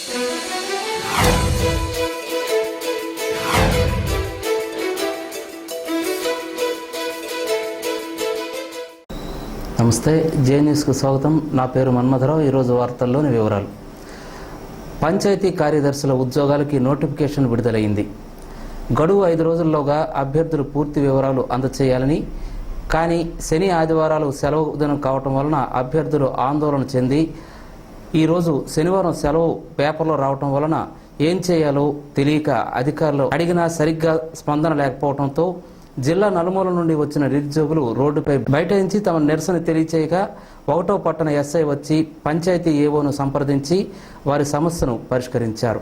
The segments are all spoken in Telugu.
నమస్తే, జే న్యూస్కు స్వాగతం. నా పేరు మన్మథరావు. ఈరోజు వార్తల్లోని వివరాలు. పంచాయతీ కార్యదర్శుల ఉద్యోగాలకి నోటిఫికేషన్ విడుదలైంది. గడువు 5 రోజుల్లోగా అభ్యర్థులు పూర్తి వివరాలు అందచేయాలని, కానీ శని ఆదివారాలు సెలవు దినం కావటం వలన అభ్యర్థులు ఆందోళన చెంది ఈరోజు శనివారం సెలవు పేపర్లో రావటం వలన ఏం చేయాలో తెలియక అధికారులు అడిగినా సరిగ్గా స్పందన లేకపోవడంతో జిల్లా నలుమూల నుండి వచ్చిన నిరుద్యోగులు రోడ్డుపై బైఠాయించి తమ నిరసన తెలియచేయగా 1వ పట్టణ ఎస్ఐ వచ్చి పంచాయతీ ఏవోను సంప్రదించి వారి సమస్యను పరిష్కరించారు.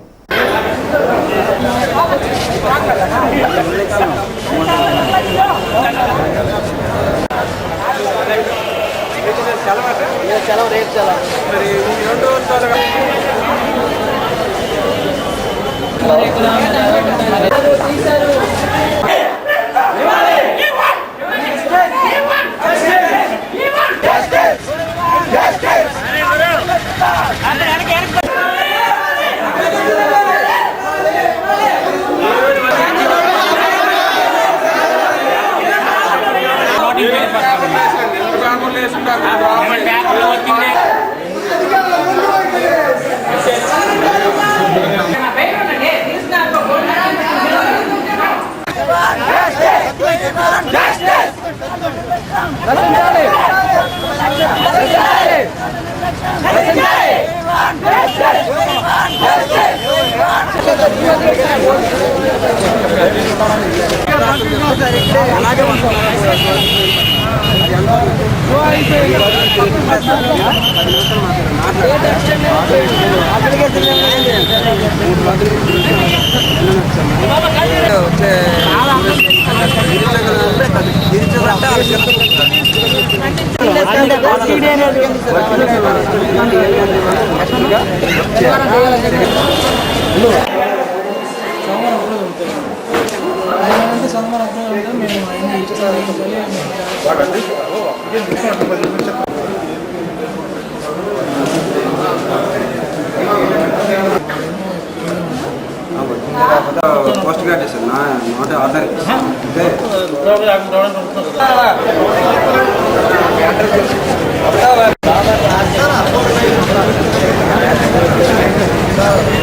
పోస్ట్ గ్రాడ్యుయేషన్ నాట్ ఆర్డర్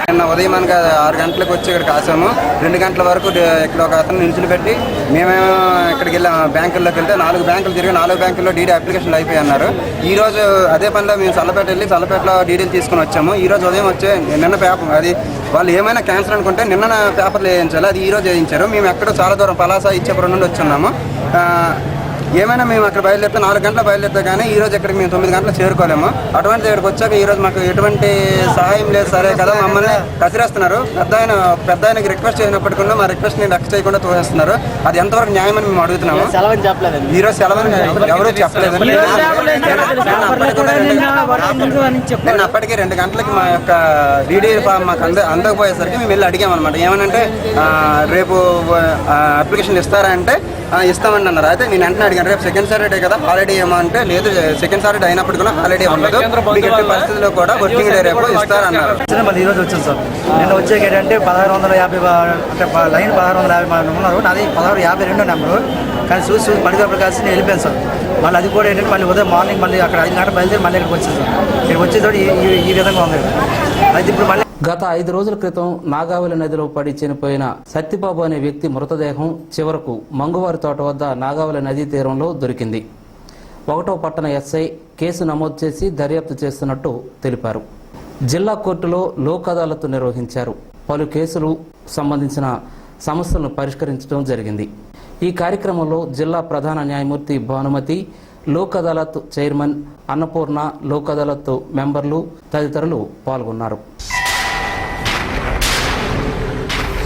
నిన్న ఉదయం అనగా 6 గంటలకు వచ్చి ఇక్కడ కాసాము. 2 గంటల వరకు ఇక్కడ ఒక అతను నిల్చుని పెట్టి మేమేమో ఇక్కడికి వెళ్ళాం. బ్యాంకుల్లోకి వెళ్తే 4 బ్యాంకులు తిరిగి 4 బ్యాంకుల్లో డీడీ అప్లికేషన్లు అయిపోయి అన్నారు. ఈ రోజు అదే పనిలో మేము చల్లపేట వెళ్ళి చల్లపేటలో డీడీలు తీసుకుని వచ్చాము. ఈ రోజు ఉదయం వచ్చే నిన్న పేపర్ అది వాళ్ళు ఏమైనా క్యాన్సిల్ అనుకుంటే నిన్న పేపర్లు వేయించాలి, అది ఈ రోజు వేయించారు. మేము ఎక్కడో చాలా దూరం పలాస ఇచ్చేపురం నుండి వచ్చున్నాము. ఏమైనా మేము అక్కడ బయలుదేరితే 4 గంటల బయలుదేరితే కానీ ఈ రోజు ఇక్కడికి మేము 9 గంటలు చేరుకోలేము. అటువంటి ఇక్కడికి వచ్చాక ఈ రోజు మాకు ఎటువంటి సహాయం లేదు. సరే కదా మమ్మల్ని కసిరేస్తున్నారు. పెద్ద ఆయనకి రిక్వెస్ట్ చేసినప్పటికీ మా రిక్వెస్ట్ని లెక్క చేయకుండా తోసేస్తున్నారు. అది ఎంతవరకు న్యాయమని మేము అడుగుతున్నాము. ఈ రోజు సెలవని ఎవరూ చెప్పలేదు. నేను అప్పటికే 2 గంటలకి మా యొక్క డీడీ మాకు అందకపోయేసరికి మేము వెళ్ళి అడిగామన్నమాట. ఏమనంటే రేపు అప్లికేషన్ ఇస్తారా అంటే ఇస్తామని అన్నారు. అయితే నేను వెంటనే అడిగాను, రేపు సెకండ్ సాటర్డే కదా హాలిడే ఏమో అంటే లేదు, సెకండ్ సాటర్డే అయినప్పటికీ కూడా హాలిడే ఉండదు, మీకు ఎట్టి పరిస్థితుల్లో కూడా వర్కింగ్ డే రేపు ఇస్తారన్నారు. మళ్ళీ ఈరోజు వచ్చాను సార్. నేను వచ్చేకి ఏంటంటే 1650 అంటే లైన్ 1650 ఉన్నారు, నాది 1652 నెంబరు. కానీ చూసి పడిగా ప్రకాశం నేను వెళ్ళిపోయాను సార్. మళ్ళీ అది కూడా ఏంటంటే మళ్ళీ ఉదయం మార్నింగ్ మళ్ళీ అక్కడ 5 గంటలు బయలుదేరి మళ్ళీ ఇక్కడికి వచ్చాను సార్. ఇక్కడికి వచ్చేటప్పుడు ఈ విధంగా ఉంది. అయితే ఇప్పుడు మళ్ళీ గత 5 రోజుల క్రితం నాగావళి నదిలో పడి చనిపోయిన సత్యబాబు అనే వ్యక్తి మృతదేహం చివరకు మంగువారి తోట వద్ద నాగావళి నదీ తీరంలో దొరికింది. 1వ పట్టణ ఎస్ఐ కేసు నమోదు చేసి దర్యాప్తు చేస్తున్నట్టు తెలిపారు. జిల్లా కోర్టులో లోక్ అదాలత్ నిర్వహించారు. పలు కేసులు సంబంధించిన సమస్యలను పరిష్కరించడం జరిగింది. ఈ కార్యక్రమంలో జిల్లా ప్రధాన న్యాయమూర్తి భానుమతి, లోక్ అదాలత్ చైర్మన్ అన్నపూర్ణ, లోక్ అదాలత్ మెంబర్లు తదితరులు పాల్గొన్నారు.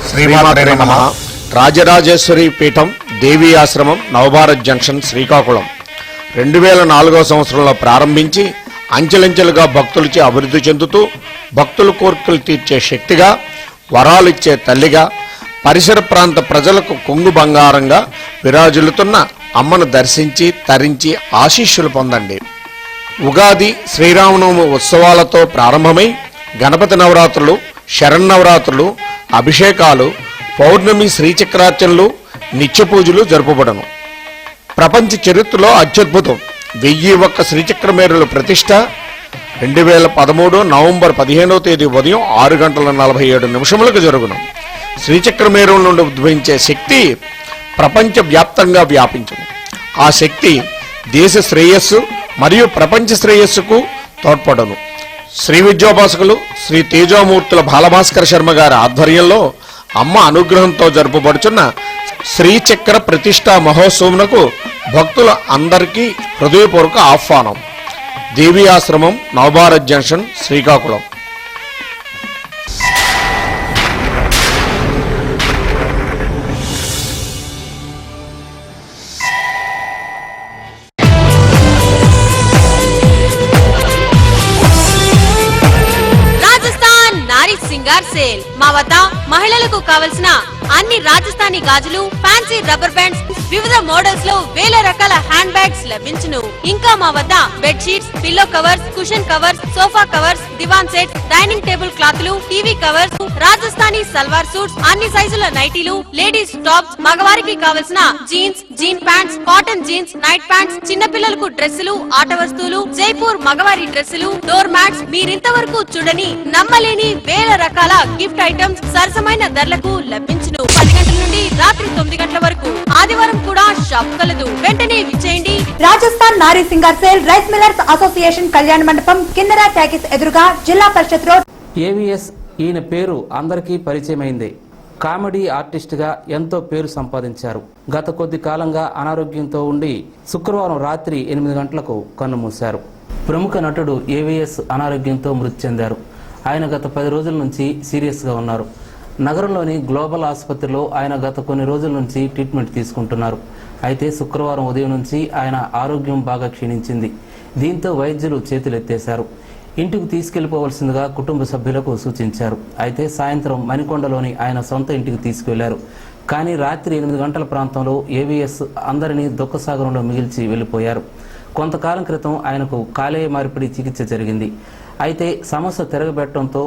శ్రీమాత్రే నమః. రాజరాజేశ్వరి పీఠం దేవీ ఆశ్రమం నవభారత్ జంక్షన్ శ్రీకాకుళం 2004వ సంవత్సరంలో ప్రారంభించి అంచెలంచెలుగా భక్తులచే అభివృద్ధి చెందుతూ భక్తుల కోరికలు తీర్చే శక్తిగా, వరాలిచ్చే తల్లిగా, పరిసర ప్రాంత ప్రజలకు కొంగు బంగారంగా విరాజిల్లుతున్న అమ్మను దర్శించి తరించి ఆశీస్సులు పొందండి. ఉగాది శ్రీరామనవమి ఉత్సవాలతో ప్రారంభమై గణపతి నవరాత్రులు, శరన్నవరాత్రులు, అభిషేకాలు, పౌర్ణమి శ్రీచక్రార్చనలు, నిత్య పూజలు జరుపబడను. ప్రపంచ చరిత్రలో అత్యద్భుతం 1001 శ్రీచక్రమేరుల ప్రతిష్ట 2013 నవంబర్ 15వ తేదీ ఉదయం 6:47 జరుగును. శ్రీచక్రమేరుల నుండి ఉద్భవించే శక్తి ప్రపంచ వ్యాప్తంగా వ్యాపించును. ఆ శక్తి దేశ శ్రేయస్సు మరియు ప్రపంచ శ్రేయస్సుకు తోడ్పడను. శ్రీ విద్యోపాసకులు శ్రీ తేజోమూర్తుల బాలభాస్కర శర్మ గారి ఆధ్వర్యంలో అమ్మ అనుగ్రహంతో జరుపబడుచున్న శ్రీచక్ర ప్రతిష్టా మహోత్సవమునకు భక్తుల అందరికీ హృదయపూర్వక ఆహ్వానం. దేవీ ఆశ్రమం, నవభారత్ జంక్షన్, శ్రీకాకుళం. సింగార్ సేల్ మా వద్ద మహిళలకు కావలసిన అన్ని రాజస్థానీ గాజులు, ఫ్యాన్సీ రబ్బర్ బ్యాండ్స్, వివిధ మోడల్స్ లో వేల రకాల హ్యాండ్ బ్యాగ్స్ లభించును. ఇంకా మా వద్ద bed sheets, pillow covers, cushion covers, sofa covers, divan sets, dining table క్లాత్లు, TV covers, Rajasthani salwar suits, అన్ని సైజుల నైటీలు, లేడీస్ టాప్స్, మగవారికి కావలసిన jeans, jean pants, cotton jeans, night pants, చిన్నపిల్లలకు డ్రెస్సులు, ఆట వస్తువులు, జైపూర్ మగవారి డ్రెస్సులు, డోర్ మ్యాట్స్, మీరింతవరకు చూడని నమ్మలేని వేల రకాల గిఫ్ట్ ఐటమ్స్ సరసమైన ధరలకు లభించును. 10 గంటల నుండి రాత్రి 9 గంటల వరకు. ఆదివారం కూడా షాప్ కలదు. వెంటనే విచ్చేయండి. రాజస్థాన్ నారీ Singar sale, rice millers association కళ్యాణ మండపం, కిన్నెరా టాకీస్ ఎదురుగా, జిల్లా పరిషత్ రోడ్. ఏవిఎస్ ఈయన పేరు అందరికీ పరిచయమైందే. కామెడీ ఆర్టిస్ట్గా ఎంతో పేరు సంపాదించారు. గత కొద్ది కాలంగా అనారోగ్యంతో ఉండి శుక్రవారం రాత్రి 8 గంటలకు కన్నుమూశారు. ప్రముఖ నటుడు ఏవిఎస్ అనారోగ్యంతో మృతి చెందారు. ఆయన గత 10 రోజుల నుంచి సీరియస్గా ఉన్నారు. నగరంలోని గ్లోబల్ ఆసుపత్రిలో ఆయన గత కొన్ని రోజుల నుంచి ట్రీట్మెంట్ తీసుకుంటున్నారు. అయితే శుక్రవారం ఉదయం నుంచి ఆయన ఆరోగ్యం బాగా క్షీణించింది. దీంతో వైద్యులు చేతులెత్తేశారు. ఇంటికి తీసుకెళ్లిపోవలసిందిగా కుటుంబ సభ్యులకు సూచించారు. అయితే సాయంత్రం మణికొండలోని ఆయన సొంత ఇంటికి తీసుకువెళ్లారు. కానీ రాత్రి 8 గంటల ప్రాంతంలో ఏవిఎస్ అందరినీ దుఃఖసాగరంలో మిగిల్చి వెళ్లిపోయారు. కొంతకాలం క్రితం ఆయనకు కాలేయ మార్పిడి చికిత్స జరిగింది. అయితే సమస్య తిరగబెట్టడంతో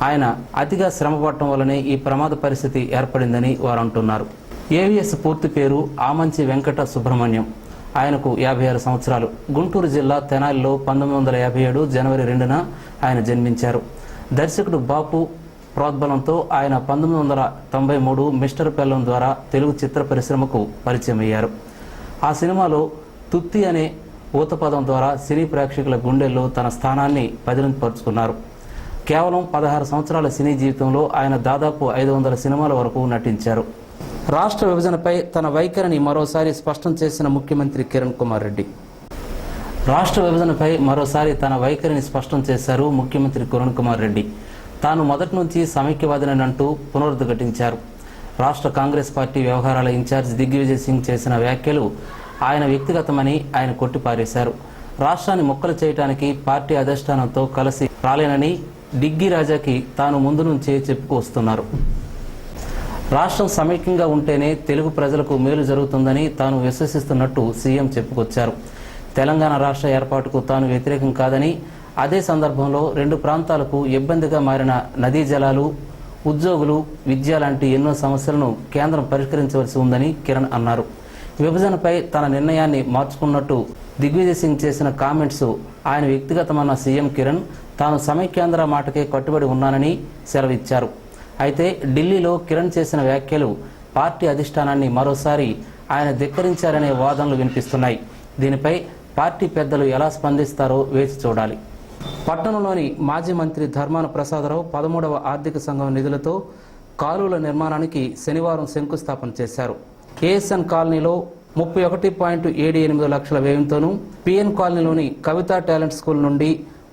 ఆయన అతిగా శ్రమపడటం వల్లనే ఈ ప్రమాద పరిస్థితి ఏర్పడిందని వారు అంటున్నారు. ఏవిఎస్ పూర్తి పేరు ఆమంచి వెంకట సుబ్రహ్మణ్యం. ఆయనకు 56 సంవత్సరాలు. గుంటూరు జిల్లా తెనాలిలో 1957 జనవరి 2న ఆయన జన్మించారు. దర్శకుడు బాపు ప్రోద్బలంతో ఆయన 1993 మిస్టర్ పెల్లం ద్వారా తెలుగు చిత్ర పరిశ్రమకు పరిచయం అయ్యారు. ఆ సినిమాలో తుత్తి అనే ఊతపదం ద్వారా సినీ ప్రేక్షకుల గుండెల్లో తన స్థానాన్ని పదిలంపరుచుకున్నారు. కేవలం 16 సంవత్సరాల సినీ జీవితంలో ఆయన దాదాపు 500 సినిమాల వరకు నటించారు. రాష్ట్ర విభజనపై తన వైఖరిని మరోసారి స్పష్టం చేసిన ముఖ్యమంత్రి కిరణ్ కుమార్ రెడ్డి. రాష్ట్ర విభజనపై మరోసారి తన వైఖరిని స్పష్టం చేశారు ముఖ్యమంత్రి కిరణ్ కుమార్ రెడ్డి. తాను మొదటి నుంచి సమైక్యవాదినంటూ పునరుద్ఘాటించారు. రాష్ట్ర కాంగ్రెస్ పార్టీ వ్యవహారాల ఇన్ఛార్జ్ దిగ్విజయ్ సింగ్ చేసిన వ్యాఖ్యలు ఆయన వ్యక్తిగతమని ఆయన కొట్టిపారేశారు. రాష్ట్రాన్ని ముక్కలు చేయడానికి పార్టీ అధిష్టానంతో కలిసి రాలేనని డిగ్గీ రాజాకి తాను ముందు నుంచే చెప్పుకొస్తున్నారు. రాష్ట్రం సమైక్యంగా ఉంటేనే తెలుగు ప్రజలకు మేలు జరుగుతుందని తాను విశ్వసిస్తున్నట్టు సీఎం చెప్పుకొచ్చారు. తెలంగాణ రాష్ట్ర ఏర్పాటుకు తాను వ్యతిరేకం కాదని, అదే సందర్భంలో 2 ప్రాంతాలకు ఇబ్బందిగా మారిన నదీ జలాలు, ఉద్యోగులు, విద్య లాంటి ఎన్నో సమస్యలను కేంద్రం పరిష్కరించవలసి ఉందని కిరణ్ అన్నారు. విభజనపై తన నిర్ణయాన్ని మార్చుకున్నట్టు దిగ్విజయ్ సింగ్ చేసిన కామెంట్స్ ఆయన వ్యక్తిగతమన్న సీఎం కిరణ్ తాను సమైక్యాంధ్ర మాటకే కట్టుబడి ఉన్నానని సెలవిచ్చారు. అయితే ఢిల్లీలో కిరణ్ చేసిన వ్యాఖ్యలు పార్టీ అధిష్టానాన్ని మరోసారి ఆయన ధిక్కరించారనే వాదనలు వినిపిస్తున్నాయి. దీనిపై పార్టీ పెద్దలు ఎలా స్పందిస్తారో వేచి చూడాలి. పట్టణంలోని మాజీ మంత్రి ధర్మాన ప్రసాదరావు 13వ ఆర్థిక సంఘం నిధులతో కాలువల నిర్మాణానికి శనివారం శంకుస్థాపన చేశారు. ఏఎస్ఎన్ కాలనీలో 31.78 లక్షల వ్యయంతోనూ, పిఎన్ కాలనీలోని కవితా టాలెంట్ స్కూల్ నుండి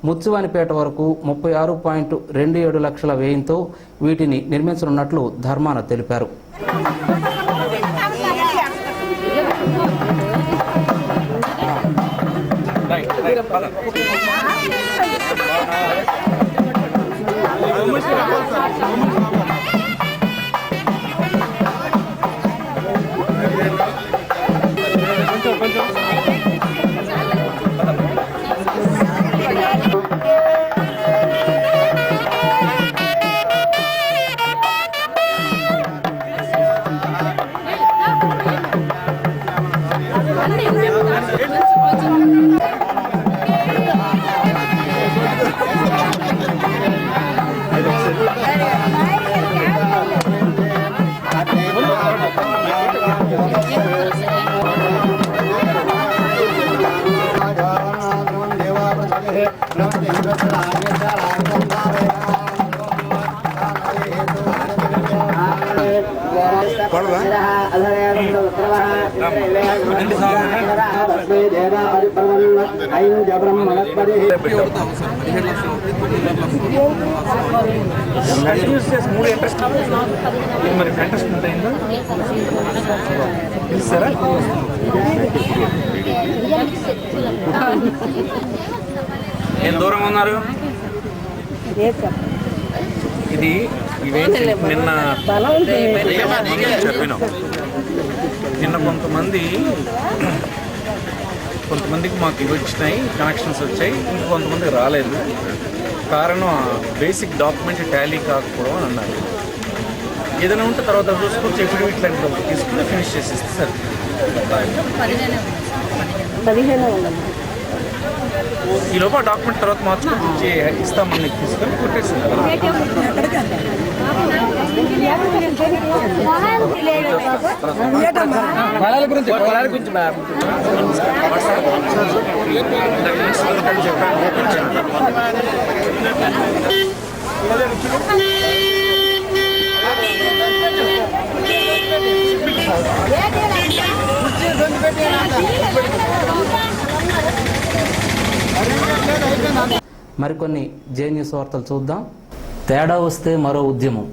ముత్సువానిపేట వరకు 36.27 లక్షల వ్యయంతో వీటిని నిర్మించనున్నట్లు ధర్మాన తెలిపారు. ఏం దూరం ఉన్నారు? ఇది ఇవేంటి నిన్న చెప్పినాం. నిన్న కొంతమందికి మాకు ఇవి వచ్చినాయి, కనెక్షన్స్ వచ్చాయి, ఇంకొంతమందికి రాలేదు. కారణం బేసిక్ డాక్యుమెంట్ టాలీ కాకపోవడం అని అన్నారు. ఏదైనా ఉంటే తర్వాత చూసుకొని ఎఫిడవిట్ లాంటి తీసుకుని ఫినిష్ చేసేస్తే సరే. ఈ లోపల డాక్యుమెంట్ తర్వాత మార్చుకొని ఇస్తామని తీసుకొని కొట్టేసింది. మరికొన్ని జే న్యూస్ వార్తలు చూద్దాం. తేడా వస్తే మరో ఉద్యమం.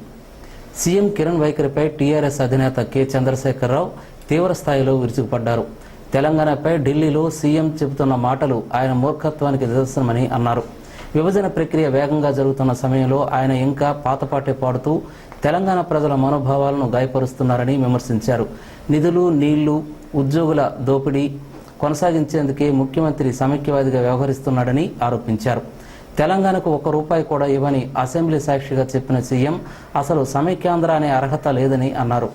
సీఎం కిరణ్ వైఖరిపై టీఆర్ఎస్ అధినేత కె చంద్రశేఖరరావు తీవ్ర స్థాయిలో విరుచుకుపడ్డారు. తెలంగాణపై ఢిల్లీలో సీఎం చెబుతున్న మాటలు ఆయన మూర్ఖత్వానికి నిదర్శనమని అన్నారు. విభజన ప్రక్రియ వేగంగా జరుగుతున్న సమయంలో ఆయన ఇంకా పాతపాటే పాడుతూ తెలంగాణ ప్రజల మనోభావాలను గాయపరుస్తున్నారని విమర్శించారు. నిధులు, నీళ్లు, ఉద్యోగుల దోపిడీ కొనసాగించేందుకే ముఖ్యమంత్రి సమైక్యవాదిగా వ్యవహరిస్తున్నాడని ఆరోపించారు. తెలంగాణకు ₹1 కూడా ఇవ్వని అసెంబ్లీ సాక్షిగా చెప్పిన సీఎం అసలు సమైక్యాంధ్ర అనే అర్హత లేదని అన్నారు.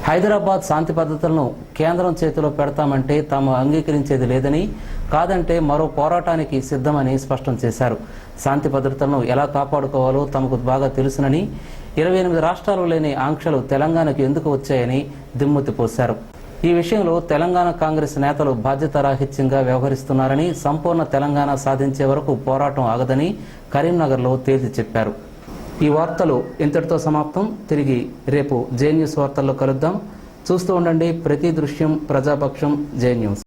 హైదరాబాద్ శాంతి భద్రతలను కేంద్రం చేతిలో పెడతామంటే తాము అంగీకరించేది లేదని, కాదంటే మరో పోరాటానికి సిద్ధమని స్పష్టం చేశారు. శాంతి భద్రతలను ఎలా కాపాడుకోవాలో తమకు బాగా తెలుసునని, 28 రాష్ట్రాలు లేని ఆంక్షలు తెలంగాణకు ఎందుకు వచ్చాయని దిమ్మెత్తిపోశారు. ఈ విషయంలో తెలంగాణ కాంగ్రెస్ నేతలు బాధ్యతారాహిత్యంగా వ్యవహరిస్తున్నారని, సంపూర్ణ తెలంగాణ సాధించే వరకు పోరాటం ఆగదని కరీంనగర్లో తేల్చి చెప్పారు. ఈ వార్తలు ఇంతటితో సమాప్తం. తిరిగి రేపు జే న్యూస్ వార్తల్లో కలుద్దాం. చూస్తూ ఉండండి ప్రతి దృశ్యం ప్రజాపక్షం జే న్యూస్.